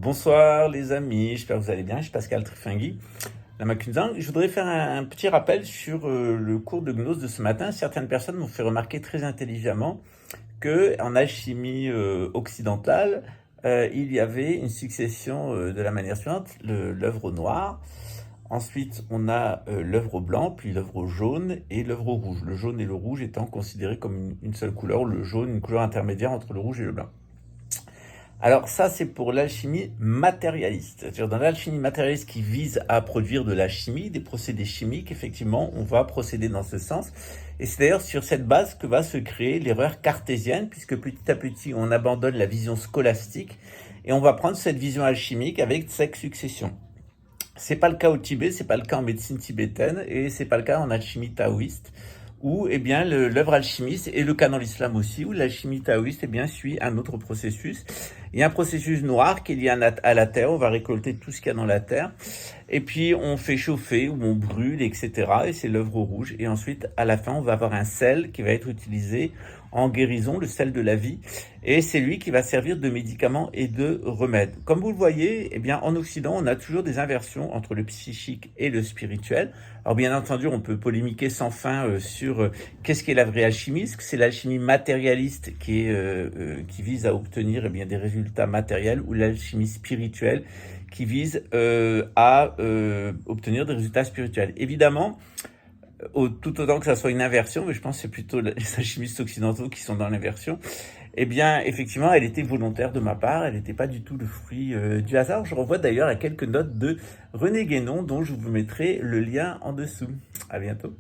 Bonsoir les amis, j'espère que vous allez bien, je suis Pascal Trifingui, la Macunzang. Je voudrais faire un petit rappel sur le cours de gnose de ce matin. Certaines personnes m'ont fait remarquer très intelligemment que en alchimie occidentale, il y avait une succession de la manière suivante, l'œuvre au noir, ensuite on a l'œuvre au blanc, puis l'œuvre au jaune et l'œuvre au rouge. Le jaune et le rouge étant considérés comme une seule couleur, le jaune une couleur intermédiaire entre le rouge et le blanc. Alors ça, c'est pour l'alchimie matérialiste. C'est-à-dire dans l'alchimie matérialiste qui vise à produire de la chimie, des procédés chimiques, effectivement, on va procéder dans ce sens. Et c'est d'ailleurs sur cette base que va se créer l'erreur cartésienne, puisque petit à petit, on abandonne la vision scolastique et on va prendre cette vision alchimique avec cette succession. C'est pas le cas au Tibet, c'est pas le cas en médecine tibétaine et c'est pas le cas en alchimie taoïste où eh bien l'œuvre alchimiste et le cas dans l'islam aussi où l'alchimie taoïste eh bien suit un autre processus. Il y a un processus noir qui est lié à la terre, on va récolter tout ce qu'il y a dans la terre et puis on fait chauffer ou on brûle etc. et c'est l'œuvre au rouge et ensuite à la fin on va avoir un sel qui va être utilisé en guérison, le sel de la vie, et c'est lui qui va servir de médicament et de remède. Comme vous le voyez, eh bien, en Occident, on a toujours des inversions entre le psychique et le spirituel. Alors bien entendu, on peut polémiquer sans fin sur qu'est-ce qu'est la vraie alchimie. Est-ce que c'est l'alchimie matérialiste qui vise à obtenir eh bien, des résultats matériels ou l'alchimie spirituelle qui vise à obtenir des résultats spirituels. Évidemment, tout autant que ça soit une inversion, mais je pense que c'est plutôt les alchimistes occidentaux qui sont dans l'inversion, eh bien, effectivement, elle était volontaire de ma part, elle n'était pas du tout le fruit du hasard. Je renvoie d'ailleurs à quelques notes de René Guénon, dont je vous mettrai le lien en dessous. À bientôt.